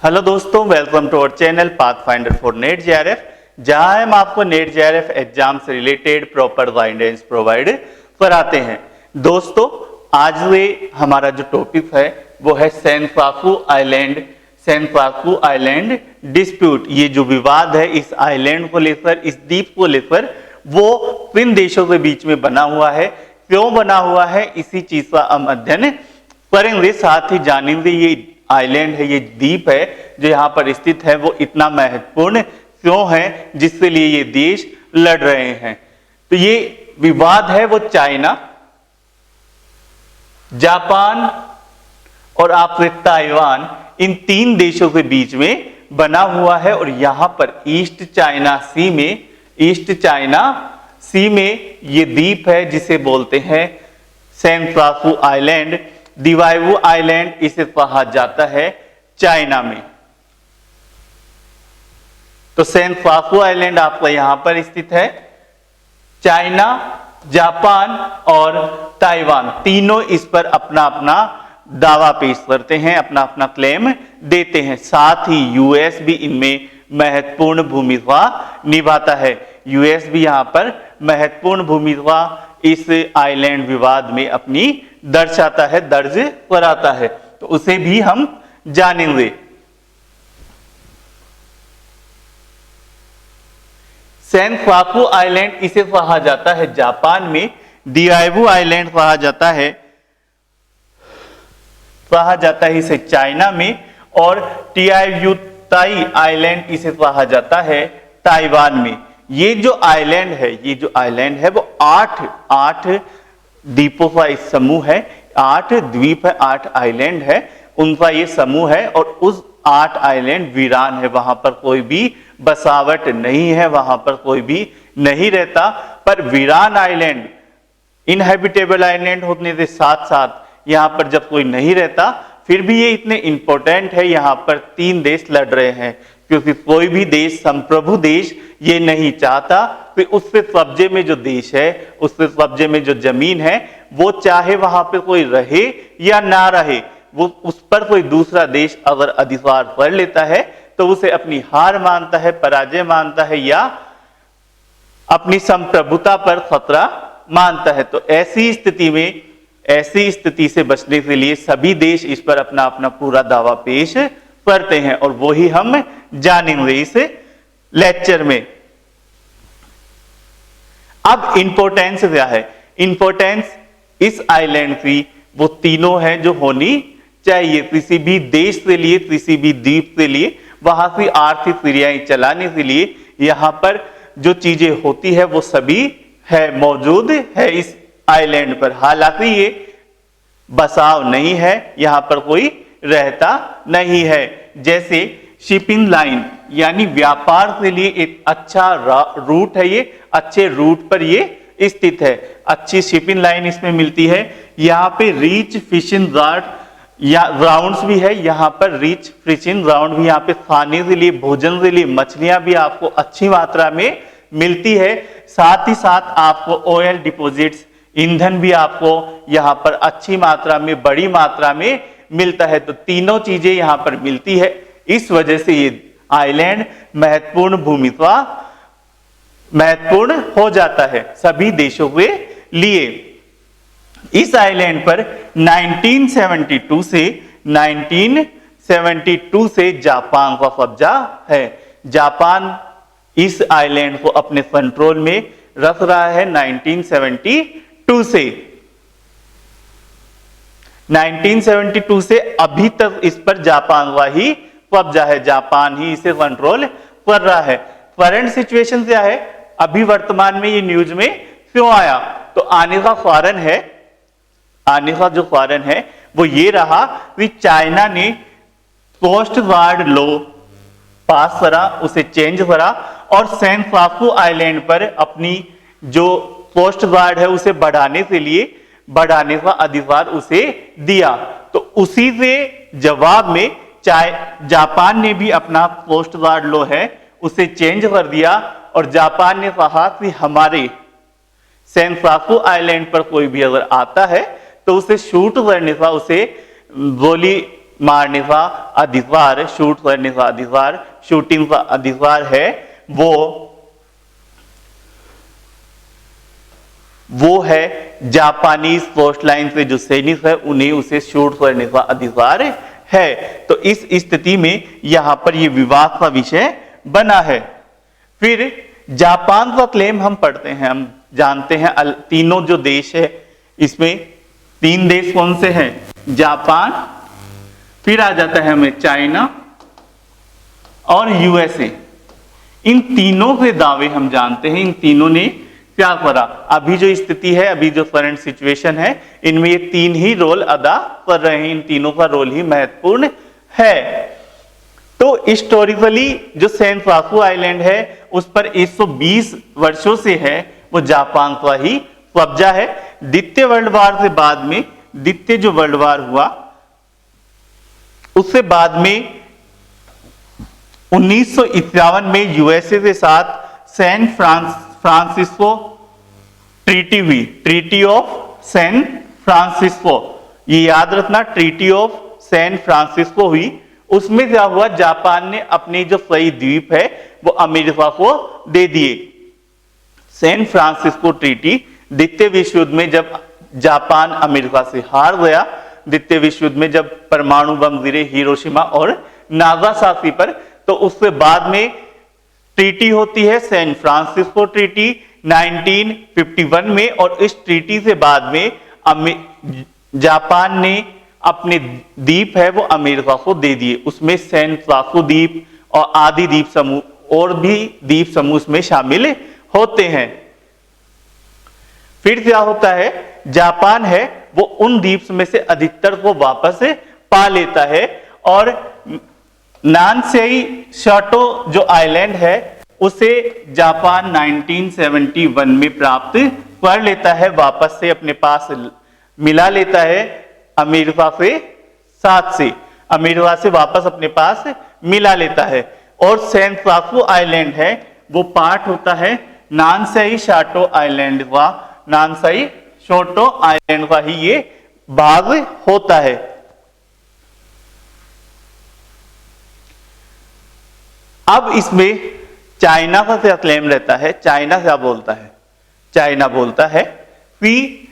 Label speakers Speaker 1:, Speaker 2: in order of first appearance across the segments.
Speaker 1: Hello दोस्तों, welcome to our channel Pathfinder for NET JRF, जहां हम आपको नेट जेआरएफ एग्जाम से रिलेटेड प्रॉपर गाइडेंस प्रोवाइड कराते हैं। दोस्तों, आज वे हमारा जो टॉपिक है वो है सेंकाकू आइलैंड डिस्प्यूट। ये जो विवाद है इस आइलैंड को लेकर, इस द्वीप को लेकर, वो किन देशों के बीच में बना हुआ है, क्यों बना हुआ है, इसी चीज का हम अध्ययन करेंगे। साथ ही जानेंगे ये आइलैंड है, ये द्वीप है जो यहाँ पर स्थित है, वो इतना महत्वपूर्ण क्यों है जिसके लिए ये देश लड़ रहे हैं। तो ये विवाद है वो चाइना, जापान और आपके ताइवान, इन तीन देशों के बीच में बना हुआ है। और यहां पर ईस्ट चाइना सी में ये द्वीप है जिसे बोलते हैं सेंकाकू आइलैंड। दिवाइवू आइलैंड इसे कहा जाता है चाइना में। तो सेंकाकू आइलैंड आपका यहां पर स्थित है। चाइना, जापान और ताइवान तीनों इस पर अपना अपना दावा पेश करते हैं, अपना अपना क्लेम देते हैं। साथ ही यूएस भी इनमें महत्वपूर्ण भूमिका निभाता है। यूएस भी यहां पर महत्वपूर्ण भूमिका इस आइलैंड विवाद में अपनी दर्शाता है, दर्ज कराता है। तो उसे भी हम जानेंगे। सेंकाकू आइलैंड इसे कहा जाता है जापान में, दिवाइवू आइलैंड कहा जाता है इसे चाइना में, और टियायुताई आइलैंड इसे कहा जाता है ताइवान में। ये जो आइलैंड है वो आठ द्वीपों का एक समूह है, 8 द्वीप है, 8 आइलैंड है, उनका ये समूह है। और उस 8 आइलैंड वीरान है, वहां पर कोई भी बसावट नहीं है, वहां पर कोई भी नहीं रहता। पर वीरान आइलैंड, इनहेबिटेबल आइलैंड होने के साथ साथ यहां पर जब कोई नहीं रहता, फिर भी ये इतने इंपॉर्टेंट है। यहां पर 3 देश लड़ रहे हैं, क्योंकि कोई भी देश, संप्रभु देश, ये नहीं चाहता कि उसके कब्जे में जो देश है, उसके कब्जे में जो जमीन है, वो चाहे वहां पे कोई रहे या ना रहे, वो उस पर कोई दूसरा देश अगर अधिकार कर लेता है तो उसे अपनी हार मानता है, पराजय मानता है, या अपनी संप्रभुता पर खतरा मानता है। तो ऐसी स्थिति से बचने के लिए सभी देश इस पर अपना अपना पूरा दावा पेश करते हैं, और वो ही हम जानेंगे इस लेक्चर में। अब इंपॉर्टेंस क्या है? इंपॉर्टेंस इस आइलैंड की वो तीनों है जो होनी चाहिए किसी भी देश के लिए, किसी भी द्वीप के लिए। वहां की आर्थिक क्रियाएं चलाने के लिए यहां पर जो चीजें होती है वो सभी है, मौजूद है इस आइलैंड पर। हालांकि ये बसाव नहीं है, यहां पर कोई रहता नहीं है। जैसे शिपिंग लाइन, यानी व्यापार के लिए एक अच्छा रूट है, ये अच्छे रूट पर ये स्थित है, अच्छी शिपिंग लाइन इसमें मिलती है। यहाँ पे रीच फिशिंग ग्राउंड्स भी है, यहाँ पर रीच फिशिंग ग्राउंड भी, यहाँ पे खाने के लिए, भोजन के लिए मछलियां भी आपको अच्छी मात्रा में मिलती है। साथ ही साथ आपको ऑयल डिपॉजिट्स, ईंधन भी आपको यहाँ पर अच्छी मात्रा में, बड़ी मात्रा में मिलता है। तो तीनों चीजें यहाँ पर मिलती है। इस वजह से ये आइलैंड महत्वपूर्ण हो जाता है सभी देशों के लिए। इस आइलैंड पर 1972 से जापान का कब्जा है। जापान इस आइलैंड को अपने कंट्रोल में रख रहा है 1972 से। 1972 से अभी तक इस पर जापान का ही कब्जा है, जापान ही इसे कंट्रोल कर रहा है। करंट सिचुएशन क्या है, अभी वर्तमान में ये न्यूज में क्यों आया? तो आने का जो कारण है वो ये रहा कि चाइना ने कोस्ट गार्ड लॉ पास करा, उसे चेंज करा, और सेंकाकू आइलैंड पर अपनी जो कोस्ट गार्ड है उसे बढ़ाने का अधिकार उसे दिया। तो उसी के जवाब में जापान ने भी अपना कोस्ट गार्ड लॉ है उसे चेंज कर दिया, और जापान ने कहा कि हमारे सेंकाकू आइलैंड पर कोई भी अगर आता है तो उसे शूट करने का, उसे गोली मारने का अधिकार, शूट करने का अधिकार, शूटिंग का अधिकार है, वो है जापानीज कोस्ट लाइन पे जो सैनिक है उन्हें उसे शूट करने का अधिकार है। तो इस स्थिति में यहां पर यह विवाद का विषय बना है। फिर जापान का क्लेम हम पढ़ते हैं, हम जानते हैं तीनों जो देश है इसमें 3 देश कौन से हैं? जापान, फिर आ जाता है हमें चाइना और यूएसए। इन तीनों के दावे हम जानते हैं, इन तीनों ने क्या करा। अभी जो स्थिति है, अभी जो करंट सिचुएशन है, इनमें ये 3 ही रोल अदा कर रहे हैं, इन तीनों का रोल ही महत्वपूर्ण है। तो हिस्टोरिकली जो सैन फ्रांसिस्को आइलैंड है उस पर 120 वर्षों से है वो जापान का ही कब्जा है। द्वितीय वर्ल्ड वार से बाद में, द्वितीय जो वर्ल्ड वार हुआ उससे बाद में 1951 में यूएसए के साथ सैन फ्रांसिस्को ट्रीटी हुई, ट्रीटी ऑफ सैन फ्रांसिस्को। ये याद रखना, ट्रीटी ऑफ सैन फ्रांसिस्को हुई। उसमें क्या हुआ, जापान ने अपने जो कई द्वीप है वो अमेरिका को दे दिए। सैन फ्रांसिस्को ट्रीटी द्वितीय विश्व युद्ध में जब जापान अमेरिका से हार गया, द्वितीय विश्व युद्ध में जब परमाणु बम गिरे हिरोशिमा और नागासाकी पर, तो उसके बाद में ट्रीटी होती है सैन फ्रांसिस्को ट्रीटी 1951 में। और इस ट्रीटी से बाद में जापान ने अपने द्वीप है वो अमेरिका को दे दिए। उसमें सैन फ्रांसिस्को द्वीप और आदि द्वीप समूह और भी द्वीप समूह में शामिल होते हैं। फिर क्या होता है, जापान है वो उन द्वीप में से अधिकतर को वापस पा लेता है और नानसेई शोटो जो आइलैंड है उसे जापान 1971 में प्राप्त कर लेता है, वापस से अपने पास मिला लेता है अमेरिका के साथ से, अमेरिका से वापस अपने पास मिला लेता है। और सैन फ्रांसिस्को आइलैंड है वो पार्ट होता है नानसेई शोटो आइलैंड का, नानसेई शोटो आइलैंड का ही ये भाग होता है। अब इसमें चाइना का क्या क्लेम रहता है, चाइना क्या बोलता है? चाइना बोलता है कि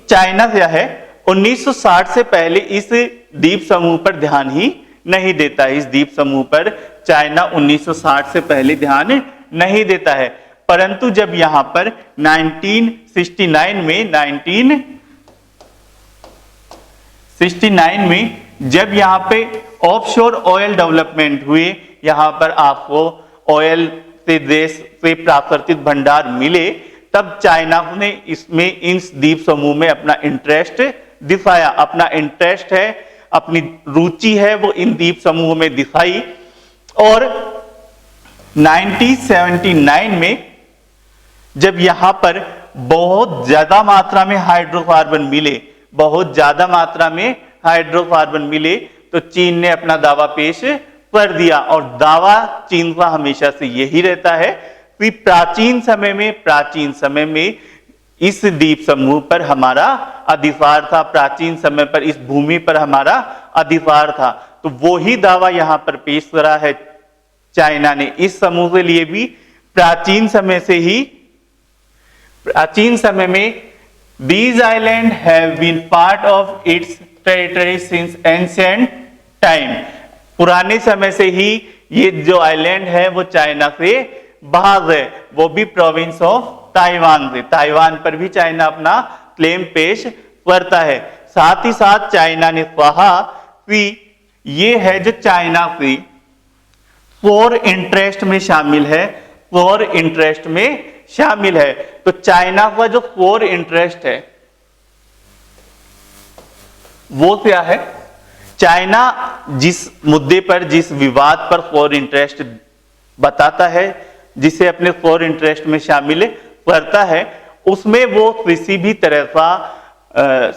Speaker 1: चाइना क्या है 1960 से पहले इस द्वीप समूह पर ध्यान ही नहीं देता है। इस द्वीप समूह पर चाइना 1960 से पहले ध्यान नहीं देता है। परंतु जब यहां पर 1969 में जब यहां पे ऑफशोर ऑयल डेवलपमेंट हुए, यहां पर आपको ऑयल से देश से प्राकृतिक भंडार मिले, तब चाइना ने इसमें इस द्वीप समूह में अपना इंटरेस्ट दिखाया, अपना इंटरेस्ट है, अपनी रुचि है वो इन द्वीप समूह में दिखाई। और 1979 में जब यहां पर बहुत ज्यादा मात्रा में हाइड्रोकार्बन मिले, बहुत ज्यादा मात्रा में हाइड्रोकार्बन मिले, तो चीन ने अपना दावा पेश कर दिया। और दावा चीन का हमेशा से यही रहता है कि प्राचीन समय में इस द्वीप समूह पर हमारा अधिकार था, प्राचीन समय पर इस भूमि पर हमारा अधिकार था। तो वो ही दावा यहां पर पेश करा है चाइना ने इस समूह के लिए भी। प्राचीन समय में these islands have been part of its territory since ancient time। पुराने समय से ही ये जो आइलैंड है वो चाइना से भाग है, वो भी प्रोविंस ऑफ ताइवान से। ताइवान पर भी चाइना अपना क्लेम पेश करता है। साथ ही साथ चाइना ने कहा कि ये है जो चाइना की कोर इंटरेस्ट में शामिल है, कोर इंटरेस्ट में शामिल है। तो चाइना का जो कोर इंटरेस्ट है वो क्या है? चाइना जिस मुद्दे पर, जिस विवाद पर कोर इंटरेस्ट बताता है, जिसे अपने कोर इंटरेस्ट में शामिल करता है, उसमें वो किसी भी तरह का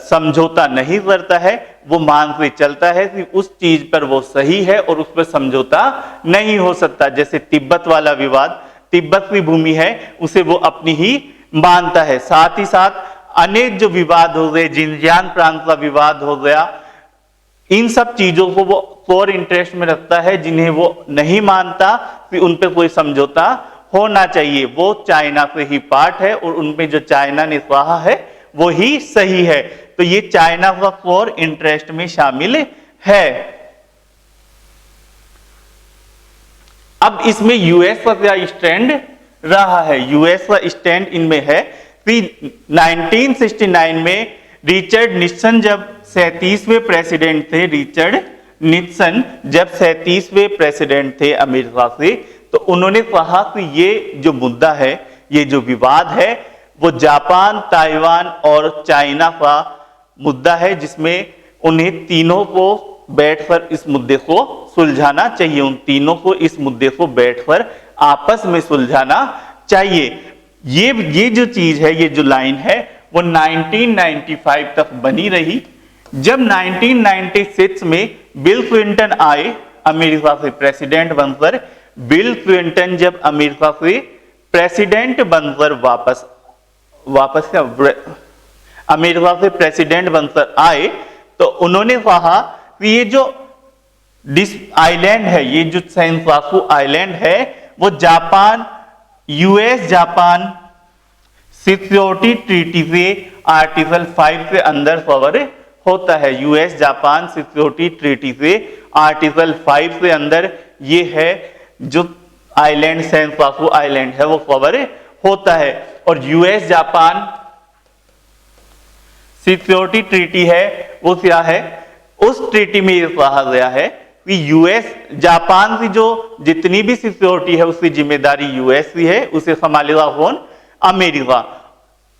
Speaker 1: समझौता नहीं करता है। वो मान के चलता है कि उस चीज पर वो सही है और उस पर समझौता नहीं हो सकता। जैसे तिब्बत वाला विवाद, तिब्बत की भूमि है उसे वो अपनी ही मानता है। साथ ही साथ अनेक जो विवाद हो गए, जिनजियांग प्रांत का विवाद हो गया, इन सब चीजों को वो कोर इंटरेस्ट में रखता है, जिन्हें वो नहीं मानता कि उन पे कोई समझौता होना चाहिए। वो चाइना से ही पार्ट है और उनमें जो चाइना ने कहा है वो ही सही है। तो ये चाइना का कोर इंटरेस्ट में शामिल है। अब इसमें यूएस का क्या स्टैंड रहा है? यूएस का स्टैंड इनमें है कि 1969 में रिचर्ड निक्सन जब 37वें प्रेसिडेंट थे, रिचर्ड निक्सन जब 37वें प्रेसिडेंट थे अमेरिका से, तो उन्होंने कहा कि ये जो मुद्दा है, ये जो विवाद है, वो जापान, ताइवान और चाइना का मुद्दा है, जिसमें उन्हें तीनों को बैठकर इस मुद्दे को सुलझाना चाहिए। उन तीनों को इस मुद्दे को बैठकर आपस में सुलझाना चाहिए। ये जो चीज है, ये जो लाइन है, वो 1995 तक बनी रही। जब 1996 में बिल क्लिंटन आए अमेरिका से प्रेसिडेंट बनकर, बिल क्लिंटन जब अमेरिका से प्रेसिडेंट बनकर वापस अमेरिका से प्रेसिडेंट बनकर आए, तो उन्होंने कहा कि ये जो आइलैंड है, ये जो सेंकाकू आइलैंड है, वो Japan, US Japan security treaty से आर्टिकल 5 के अंदर कवर होता है। यूएस जापान सिक्योरिटी ट्रीटी से आर्टिकल 5 के अंदर ये है जो आइलैंड, सेंकाकू आइलैंड है, वो कवर होता है। और यूएस जापान सिक्योरिटी ट्रीटी है, वो क्या है? उस ट्रीटी में यह कहा गया है कि यूएस जापान की जो जितनी भी सिक्योरिटी है उसकी जिम्मेदारी यूएस की है, उसे संभालेगा कौन? अमेरिका।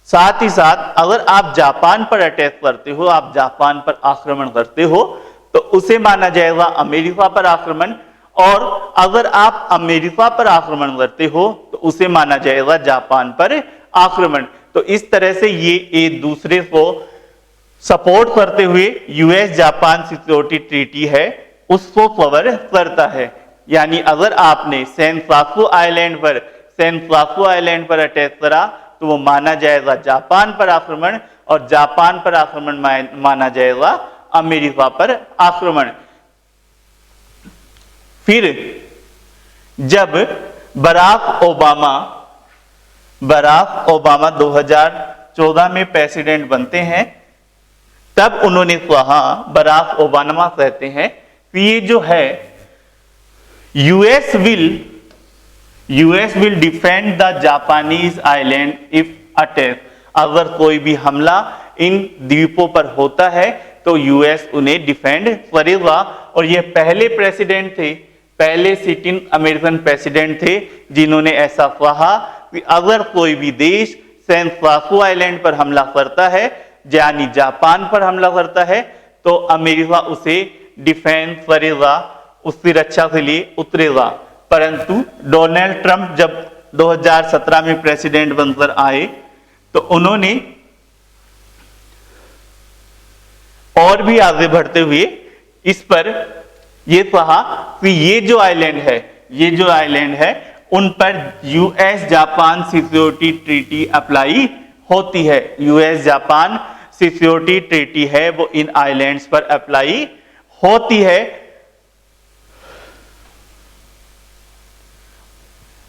Speaker 1: साथ ही साथ अगर आप जापान पर अटैक करते हो, आप जापान पर आक्रमण करते हो, तो उसे माना जाएगा अमेरिका पर आक्रमण, और अगर आप अमेरिका पर आक्रमण करते हो तो उसे माना जाएगा जापान पर आक्रमण। तो इस तरह से ये एक दूसरे को सपोर्ट करते हुए यूएस जापान सिक्योरिटी ट्रीटी है उसको कवर करता है। यानी अगर आपने सेंकाकू आइलैंड पर अटैक करा तो वो माना जाएगा जापान पर आक्रमण, और जापान पर आक्रमण माना जाएगा अमेरिका पर आक्रमण। फिर जब बराक ओबामा 2014 में प्रेसिडेंट बनते हैं, तब उन्होंने कहा, बराक ओबामा कहते हैं कि ये जो है US will defend the Japanese island if attack. अगर कोई भी हमला इन द्वीपों पर होता है तो यूएस उन्हें डिफेंड करेगा। और ये पहले प्रेसिडेंट थे, पहले सिटिंग अमेरिकन प्रेसिडेंट थे जिन्होंने ऐसा कहा कि अगर कोई भी देश सेंकाकू आइलैंड पर हमला करता है, यानी जापान पर हमला करता है, तो अमेरिका उसे डिफेंड करेगा, उसकी रक्षा के लिए उतरेगा। परंतु डोनाल्ड ट्रंप जब 2017 में प्रेसिडेंट बनकर आए तो उन्होंने और भी आगे बढ़ते हुए इस पर यह कहा कि ये जो आइलैंड है उन पर US Japan security treaty apply होती है। यूएस जापान सिक्योरिटी ट्रीटी है वो इन आइलैंड्स पर अप्लाई होती है।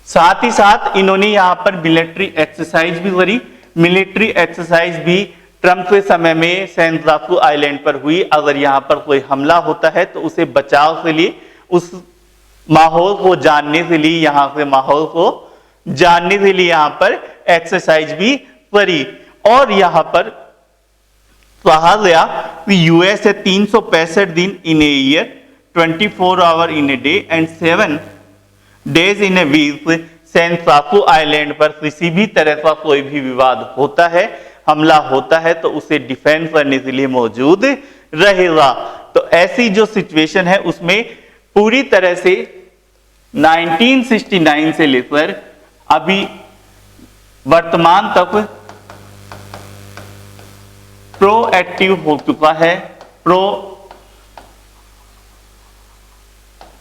Speaker 1: साथ ही साथ इन्होंने यहां पर मिलिट्री एक्सरसाइज भी करी। मिलिट्री एक्सरसाइज भी ट्रंप के समय में सेंकाकू आइलैंड पर हुई। अगर यहां पर कोई हमला होता है तो उसे बचाव के लिए, उस माहौल को जानने के लिए, यहां के माहौल को जानने के लिए यहां पर एक्सरसाइज भी करी। और यहां पर कहा गया कि यूएस है 365 दिन in a year, 24 hour in a day and 7 days in a week Senkaku island पर किसी भी तरह का कोई भी विवाद होता है, हमला होता है, तो उसे डिफेंड करने के लिए मौजूद रहेगा। तो ऐसी जो सिचुएशन है उसमें पूरी तरह से 1969 से लेकर अभी वर्तमान तक प्रोएक्टिव हो चुका है। प्रो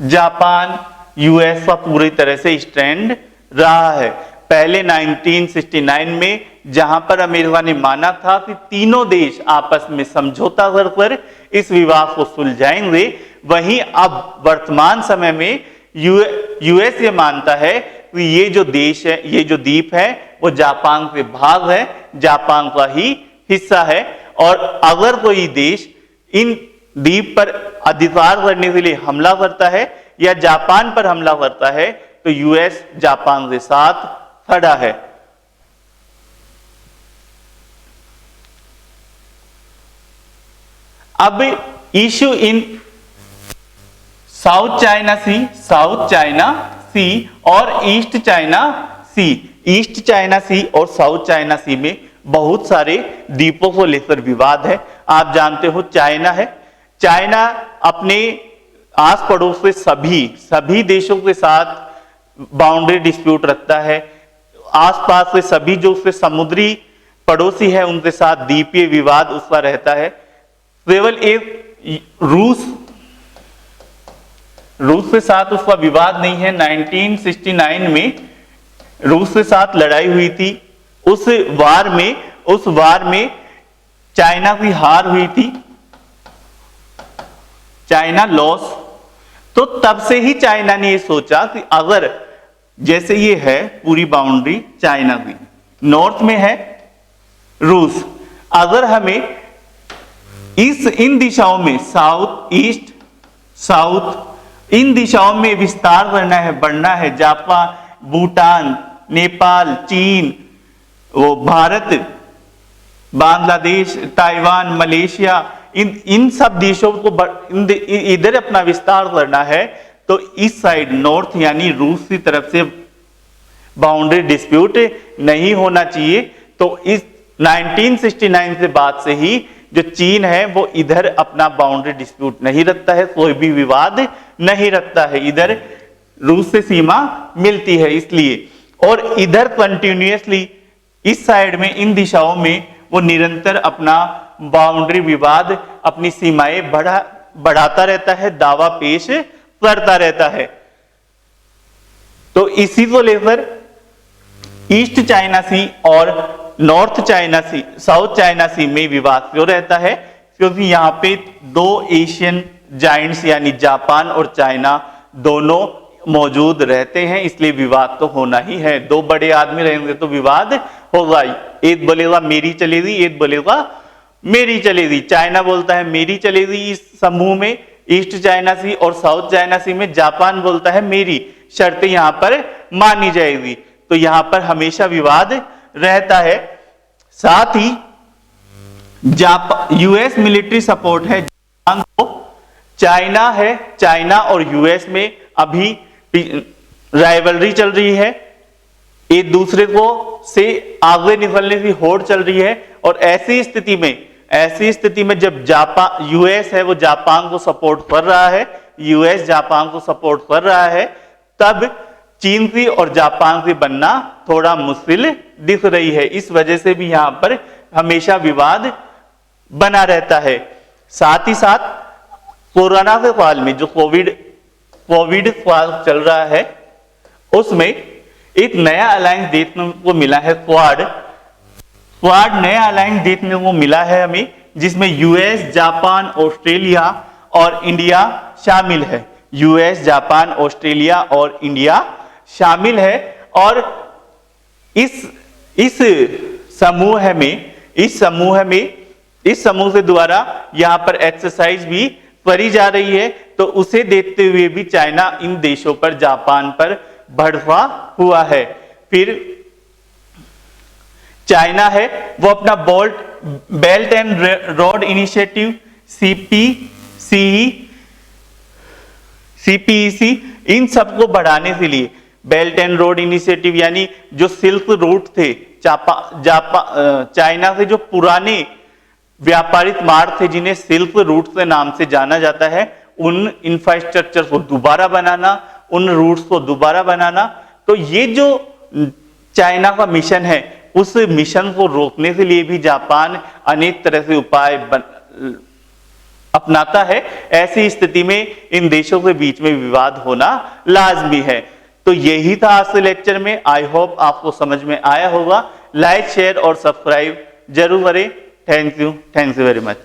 Speaker 1: जापान यूएस का पूरी तरह से स्टैंड रहा है। पहले 1969 में, जहां पर अमेरिका ने माना था कि तीनों देश आपस में समझौता कर इस विवाद को सुलझाएंगे, वहीं अब वर्तमान समय में यूएस ये मानता है कि ये जो देश है, ये जो द्वीप है, वो जापान से भाग है, जापान का ही हिस्सा है। और अगर कोई देश इन द्वीप पर अधिकार करने के लिए हमला करता है या जापान पर हमला करता है, तो यूएस जापान के साथ खड़ा है। अब इश्यू इन साउथ चाइना सी और ईस्ट चाइना सी। ईस्ट चाइना सी और साउथ चाइना सी में बहुत सारे द्वीपों को लेकर विवाद है। आप जानते हो चाइना है, चाइना अपने आस पड़ोस से सभी देशों के साथ बाउंड्री डिस्प्यूट रखता है। आसपास से सभी जो उसके समुद्री पड़ोसी है उनके साथ द्वीपीय विवाद उसका रहता है। केवल एक रूस के साथ उसका विवाद नहीं है। 1969 में रूस के साथ लड़ाई हुई थी। उस वार में चाइना की हार हुई थी, चाइना लॉस। तो तब से ही चाइना ने ये सोचा कि अगर जैसे ये है पूरी बाउंड्री चाइना की, नॉर्थ में है रूस, अगर हमें इन दिशाओं में साउथ ईस्ट साउथ इन दिशाओं में विस्तार करना है, बढ़ना है, जापान, भूटान, नेपाल, चीन, वो भारत, बांग्लादेश, ताइवान, मलेशिया, इन सब देशों को इधर अपना विस्तार करना है, तो इस साइड नॉर्थ यानी रूस की तरफ से बाउंड्री डिस्प्यूट नहीं होना चाहिए। तो इस 1969 से बाद से ही जो चीन है वो इधर अपना बाउंड्री डिस्प्यूट नहीं रखता है, कोई भी विवाद नहीं रखता है, इधर रूस से सीमा मिलती है इसलिए। और इधर कंटिन्यूअसली इस साइड में इन दिशाओं में वो निरंतर अपना बाउंड्री विवाद, अपनी सीमाएं बढ़ाता रहता है, दावा पेश करता रहता है। तो इसी को लेकर ईस्ट चाइना सी और नॉर्थ चाइना सी, साउथ चाइना सी में विवाद क्यों रहता है? क्योंकि यहां पे दो एशियन जायंट्स यानी जापान और चाइना दोनों मौजूद रहते हैं, इसलिए विवाद तो होना ही है। दो बड़े आदमी रहेंगे तो विवाद होगा। एक बोलेगा मेरी चलेगी, एक बोलेगा मेरी चलेगी। चाइना बोलता है मेरी चलेगी इस समूह में, ईस्ट चाइना सी और साउथ चाइना सी में जापान बोलता है मेरी शर्तें यहां पर मानी जाएगी। तो यहां पर हमेशा विवाद रहता है। साथ ही यूएस मिलिट्री सपोर्ट है जापान को। चाइना है, चाइना और यूएस में अभी राइवलरी चल रही है, एक दूसरे को से आगे निकलने की होड़ चल रही है। और ऐसी स्थिति में जब यूएस है वो जापान को सपोर्ट कर रहा है, यूएस जापान को सपोर्ट कर रहा है, तब चीन की और जापान की बनना थोड़ा मुश्किल दिख रही है। इस वजह से भी यहां पर हमेशा विवाद बना रहता है। साथ ही साथ कोरोना के काल में जो कोविड काल चल रहा है, उसमें एक नया अलायंस देखने को मिला है, क्वाड नया अलायंस देखने को मिला है हमें, जिसमें यूएस, जापान, ऑस्ट्रेलिया और इंडिया शामिल है। यूएस, जापान, ऑस्ट्रेलिया और इंडिया शामिल है। और इस समूह के द्वारा यहां पर एक्सरसाइज भी करी जा रही है। तो उसे देखते हुए भी चाइना इन देशों पर, जापान पर भड़का हुआ है। फिर चाइना है वो अपना belt and road initiative CPEC इन सबको बढ़ाने के लिए, बेल्ट एंड रोड इनिशिएटिव यानी जो सिल्क रूट थे, चाइना के जो पुराने व्यापारिक मार्ग थे जिन्हें सिल्क रूट के नाम से जाना जाता है, उन इंफ्रास्ट्रक्चर को दोबारा बनाना, उन रूट्स को दोबारा बनाना। तो ये जो चाइना का मिशन है, उस मिशन को रोकने के लिए भी जापान अनेक तरह से उपाय अपनाता है। ऐसी स्थिति में इन देशों के बीच में विवाद होना लाजमी है। तो यही था आज के लेक्चर में। आई होप आपको समझ में आया होगा। लाइक शेयर और सब्सक्राइब जरूर करें। Thank you very much.